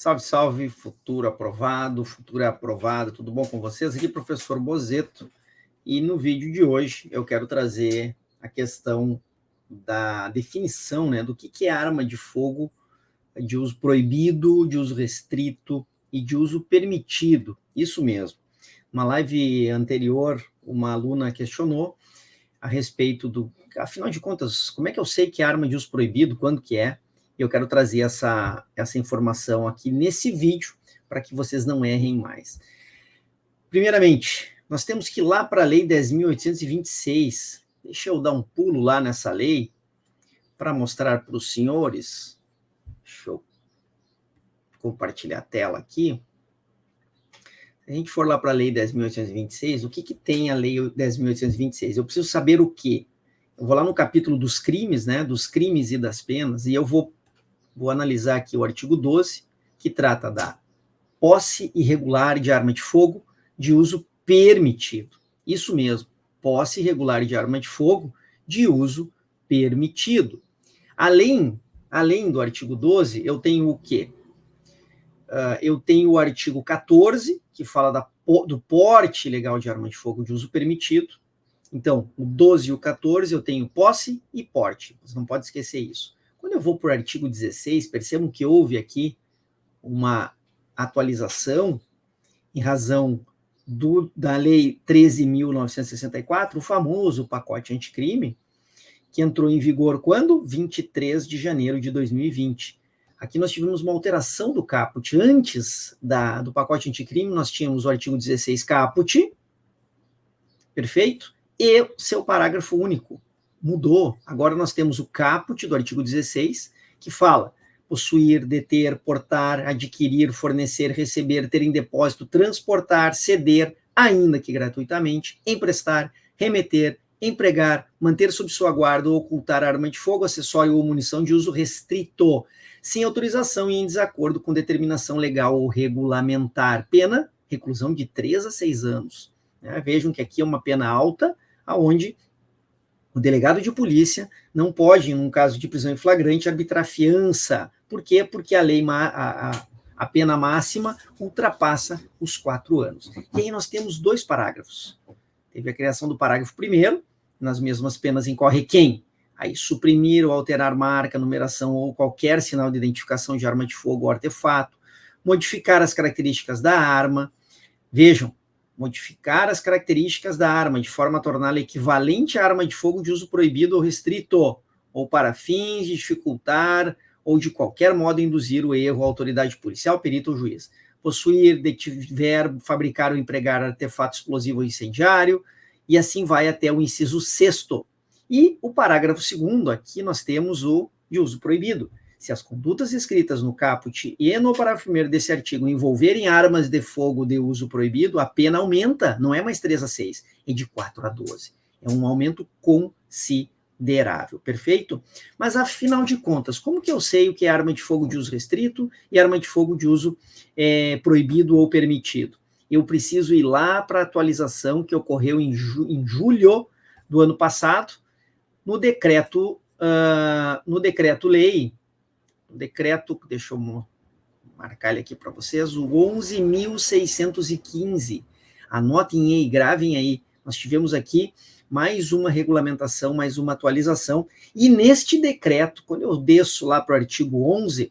Salve, salve, futuro aprovado, futura aprovada, tudo bom com vocês? Aqui professor Bozeto, e no vídeo de hoje eu quero trazer a questão da definição, né, do que é arma de fogo de uso proibido, de uso restrito e de uso permitido, isso mesmo. Uma live anterior, uma aluna questionou a respeito do, afinal de contas, como é que eu sei que é arma de uso proibido, quando que é? Eu quero trazer essa informação aqui nesse vídeo, para que vocês não errem mais. Primeiramente, nós temos que ir lá para a Lei 10.826. Deixa eu dar um pulo lá nessa lei, para mostrar para os senhores. Deixa eu compartilhar a tela aqui. Se a gente for lá para a Lei 10.826, o que tem a Lei 10.826? Eu preciso saber o quê? Eu vou lá no capítulo dos crimes, né, dos crimes e das penas, e eu vou analisar aqui o artigo 12, que trata da posse irregular de arma de fogo de uso permitido. Isso mesmo, posse irregular de arma de fogo de uso permitido. Além do artigo 12, eu tenho o quê? Eu tenho o artigo 14, que fala do porte ilegal de arma de fogo de uso permitido. Então, o 12 e o 14, eu tenho posse e porte. Você não pode esquecer isso. Quando eu vou para o artigo 16, percebam que houve aqui uma atualização em razão da Lei 13.964, o famoso pacote anticrime, que entrou em vigor quando? 23 de janeiro de 2020. Aqui nós tivemos uma alteração do caput. Antes do pacote anticrime, nós tínhamos o artigo 16 caput, perfeito? E seu parágrafo único mudou. Agora nós temos o caput do artigo 16, que fala possuir, deter, portar, adquirir, fornecer, receber, ter em depósito, transportar, ceder, ainda que gratuitamente, emprestar, remeter, empregar, manter sob sua guarda ou ocultar arma de fogo, acessório ou munição de uso restrito, sem autorização e em desacordo com determinação legal ou regulamentar. Pena, reclusão de 3 a 6 anos. Vejam que aqui é uma pena alta, onde o delegado de polícia não pode, num caso de prisão em flagrante, arbitrar fiança. Por quê? Porque a pena máxima ultrapassa os 4 anos. E aí nós temos 2 parágrafos. Teve a criação do parágrafo 1º, nas mesmas penas incorre quem? Aí suprimir ou alterar marca, numeração ou qualquer sinal de identificação de arma de fogo ou artefato, modificar as características da arma. Vejam, modificar as características da arma de forma a torná-la equivalente à arma de fogo de uso proibido ou restrito, ou para fins de dificultar ou de qualquer modo induzir o erro à autoridade policial, perito ou juiz. Possuir, detiver, fabricar ou empregar artefato explosivo ou incendiário, e assim vai até o inciso 6º. E o parágrafo 2º, aqui nós temos o de uso proibido. Se as condutas escritas no caput e no parágrafo 1º desse artigo envolverem armas de fogo de uso proibido, a pena aumenta, não é mais 3 a 6, é de 4 a 12. É um aumento considerável, perfeito? Mas, afinal de contas, como que eu sei o que é arma de fogo de uso restrito e arma de fogo de uso proibido ou permitido? Eu preciso ir lá para a atualização que ocorreu em julho do ano passado, no decreto-lei, deixa eu marcar ele aqui para vocês, o 11.615. Anotem aí, gravem aí. Nós tivemos aqui mais uma regulamentação, mais uma atualização. E neste decreto, quando eu desço lá para o artigo 11,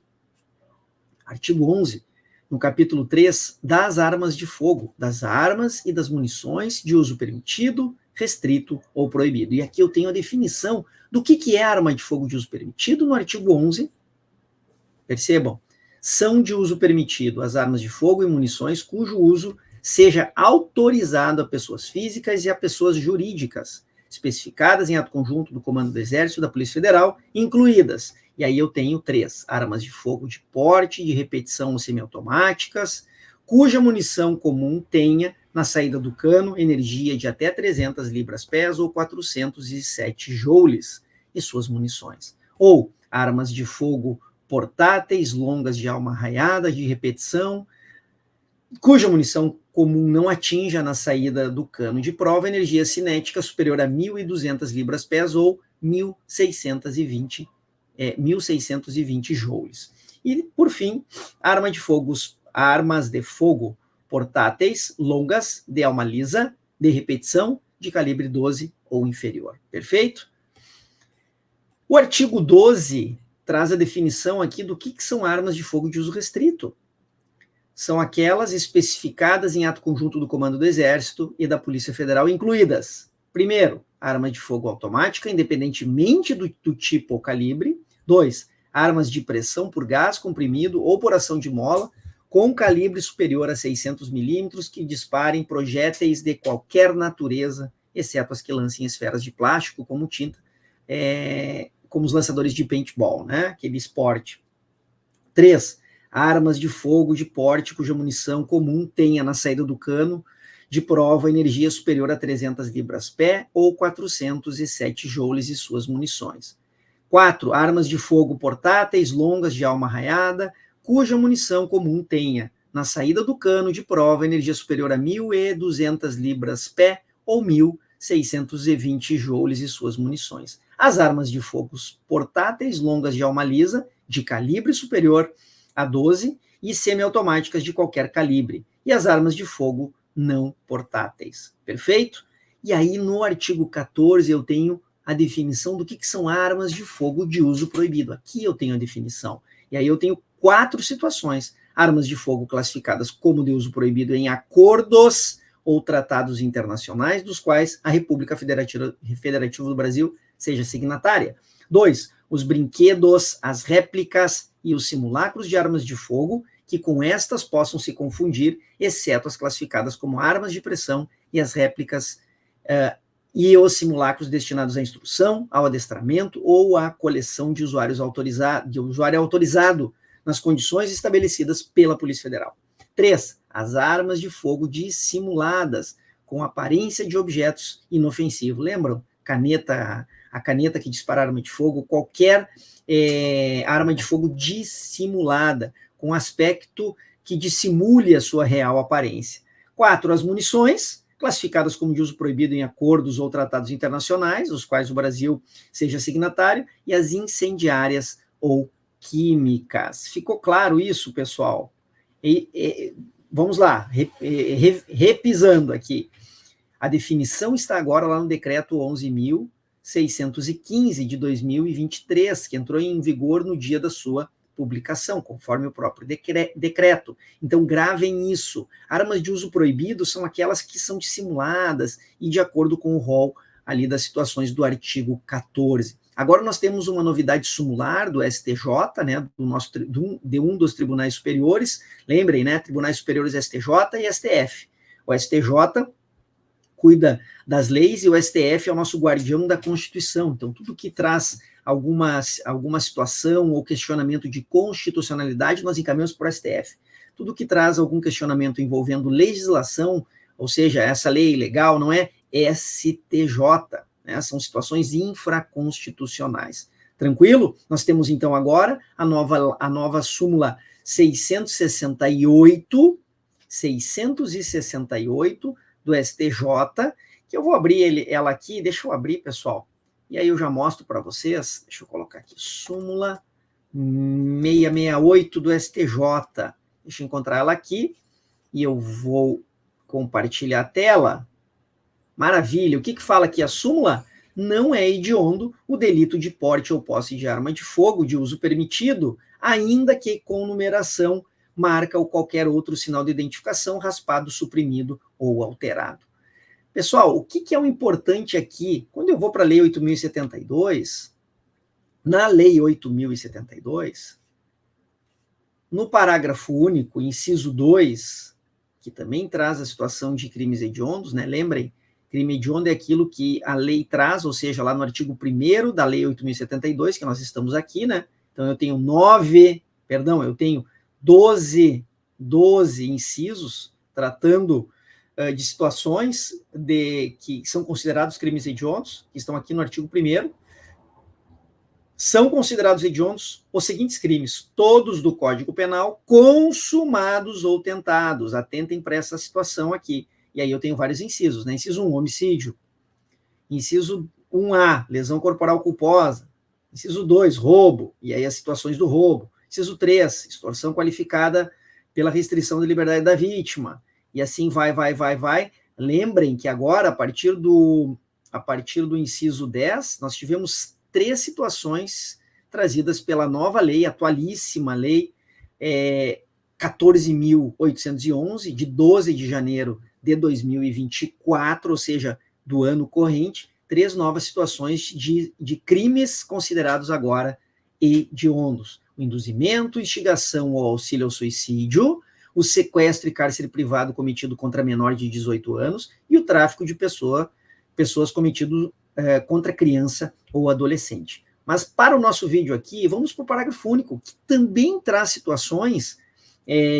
no capítulo 3, das armas de fogo, das armas e das munições de uso permitido, restrito ou proibido. E aqui eu tenho a definição do que é arma de fogo de uso permitido no artigo 11. Percebam, são de uso permitido as armas de fogo e munições cujo uso seja autorizado a pessoas físicas e a pessoas jurídicas, especificadas em ato conjunto do Comando do Exército e da Polícia Federal, incluídas. E aí eu tenho 3, armas de fogo de porte, de repetição ou semiautomáticas, cuja munição comum tenha, na saída do cano, energia de até 300 libras-pés ou 407 joules, e suas munições. Ou armas de fogo portáteis, longas de alma arraiada, de repetição, cuja munição comum não atinja na saída do cano de prova energia cinética superior a 1.200 libras-pés ou 1.620 joules. E, por fim, armas de fogo portáteis, longas, de alma lisa, de repetição, de calibre 12 ou inferior. Perfeito? O artigo 12 traz a definição aqui do que são armas de fogo de uso restrito. São aquelas especificadas em ato conjunto do Comando do Exército e da Polícia Federal, incluídas, primeiro, arma de fogo automática, independentemente do tipo ou calibre. 2, armas de pressão por gás comprimido ou por ação de mola, com calibre superior a 600 milímetros, que disparem projéteis de qualquer natureza, exceto as que lancem esferas de plástico, como tinta, como os lançadores de paintball, né? Aquele esporte. 3, armas de fogo de porte cuja munição comum tenha na saída do cano de prova energia superior a 300 libras-pé ou 407 joules e suas munições. 4, armas de fogo portáteis longas de alma raiada, cuja munição comum tenha na saída do cano de prova energia superior a 1.200 libras-pé ou 1.620 joules e suas munições. As armas de fogo portáteis longas de alma lisa, de calibre superior a 12 e semiautomáticas de qualquer calibre. E as armas de fogo não portáteis. Perfeito? E aí, no artigo 14, eu tenho a definição do que são armas de fogo de uso proibido. Aqui eu tenho a definição. E aí eu tenho 4 situações. Armas de fogo classificadas como de uso proibido em acordos ou tratados internacionais, dos quais a República Federativa do Brasil seja signatária. 2, os brinquedos, as réplicas e os simulacros de armas de fogo, que com estas possam se confundir, exceto as classificadas como armas de pressão e as réplicas e os simulacros destinados à instrução, ao adestramento ou à coleção de usuário autorizado nas condições estabelecidas pela Polícia Federal. 3, as armas de fogo dissimuladas, com aparência de objetos inofensivos. Lembram? A caneta que dispara arma de fogo, qualquer arma de fogo dissimulada, com aspecto que dissimule a sua real aparência. 4, as munições, classificadas como de uso proibido em acordos ou tratados internacionais, os quais o Brasil seja signatário, e as incendiárias ou químicas. Ficou claro isso, pessoal? Vamos lá, repisando aqui. A definição está agora lá no decreto 11.615 de 2023, que entrou em vigor no dia da sua publicação, conforme o próprio decreto. Então, gravem isso. Armas de uso proibido são aquelas que são dissimuladas e de acordo com o rol ali das situações do artigo 14. Agora nós temos uma novidade sumular do STJ, né, de um dos tribunais superiores. Lembrem, né, tribunais superiores STJ e STF. O STJ cuida das leis e o STF é o nosso guardião da Constituição. Então, tudo que traz alguma situação ou questionamento de constitucionalidade, nós encaminhamos para o STF. Tudo que traz algum questionamento envolvendo legislação, ou seja, essa lei legal, não é STJ, né? São situações infraconstitucionais. Tranquilo? Nós temos, então, agora a nova súmula 668 do STJ, que eu vou abrir ela aqui, deixa eu abrir, pessoal, e aí eu já mostro para vocês, deixa eu colocar aqui, súmula 668 do STJ, deixa eu encontrar ela aqui, e eu vou compartilhar a tela. Maravilha, o que fala aqui a súmula? Não é hediondo o delito de porte ou posse de arma de fogo de uso permitido, ainda que com numeração, marca ou qualquer outro sinal de identificação raspado, suprimido ou alterado. Pessoal, o que é o importante aqui? Quando eu vou para a Lei 8.072, na Lei 8.072, no parágrafo único, inciso 2, que também traz a situação de crimes hediondos, né? Lembrem, crime hediondo é aquilo que a lei traz, ou seja, lá no artigo 1º da Lei 8.072, que nós estamos aqui, né? Então, eu tenho 12 incisos tratando de situações que são considerados crimes hediondos, que estão aqui no artigo 1º. São considerados hediondos os seguintes crimes, todos do Código Penal, consumados ou tentados. Atentem para essa situação aqui. E aí eu tenho vários incisos, né? Inciso 1, homicídio. Inciso 1A, lesão corporal culposa. Inciso 2, roubo. E aí as situações do roubo. Inciso 3, extorsão qualificada pela restrição da liberdade da vítima. E assim vai. Lembrem que agora, a partir do inciso 10, nós tivemos 3 situações trazidas pela nova lei, atualíssima lei 14.811, de 12 de janeiro de 2024, ou seja, do ano corrente, 3 novas situações de crimes considerados agora hediondos. O induzimento, instigação ou auxílio ao suicídio, o sequestro e cárcere privado cometido contra menor de 18 anos e o tráfico de pessoas cometido contra criança ou adolescente. Mas para o nosso vídeo aqui, vamos para o parágrafo único, que também traz situações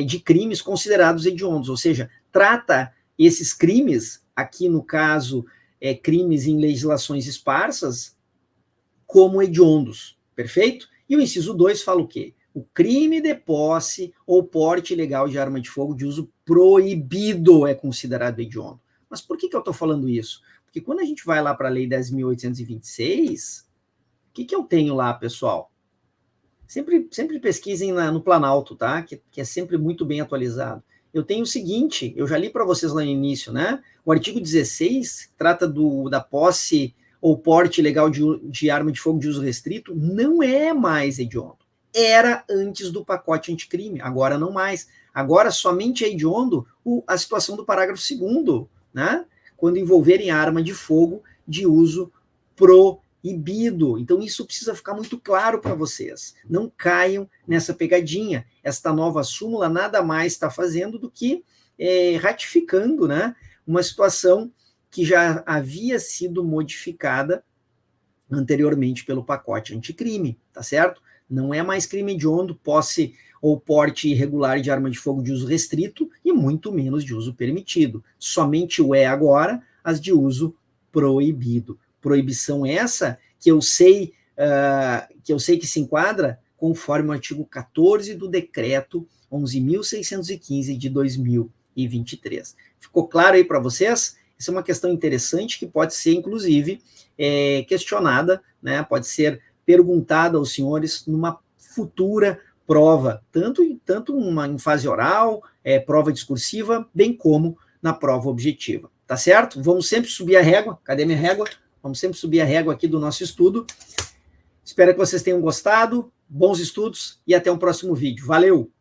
de crimes considerados hediondos, ou seja, trata esses crimes, aqui no caso, crimes em legislações esparsas, como hediondos, perfeito? E o inciso 2 fala o quê? O crime de posse ou porte ilegal de arma de fogo de uso proibido é considerado hediondo. Mas por que eu estou falando isso? Porque quando a gente vai lá para a Lei 10.826, o que eu tenho lá, pessoal? Sempre pesquisem no Planalto, tá? Que é sempre muito bem atualizado. Eu tenho o seguinte, eu já li para vocês lá no início, né? O artigo 16 trata da posse ou porte ilegal de arma de fogo de uso restrito, não é mais hediondo. Era antes do pacote anticrime, agora não mais. Agora somente é hediondo a situação do parágrafo 2º, né? Quando envolverem arma de fogo de uso proibido. Então isso precisa ficar muito claro para vocês. Não caiam nessa pegadinha. Esta nova súmula nada mais está fazendo do que ratificando, né, uma situação que já havia sido modificada anteriormente pelo pacote anticrime, tá certo? Não é mais crime hediondo, posse ou porte irregular de arma de fogo de uso restrito e muito menos de uso permitido. Somente o agora as de uso proibido. Proibição essa que eu sei que se enquadra conforme o artigo 14 do decreto 11.615 de 2023. Ficou claro aí para vocês? Essa é uma questão interessante que pode ser, inclusive, questionada, né? Pode ser perguntada aos senhores numa futura prova, tanto em fase oral, prova discursiva, bem como na prova objetiva. Tá certo? Vamos sempre subir a régua. Cadê minha régua? Vamos sempre subir a régua aqui do nosso estudo. Espero que vocês tenham gostado. Bons estudos e até um próximo vídeo. Valeu!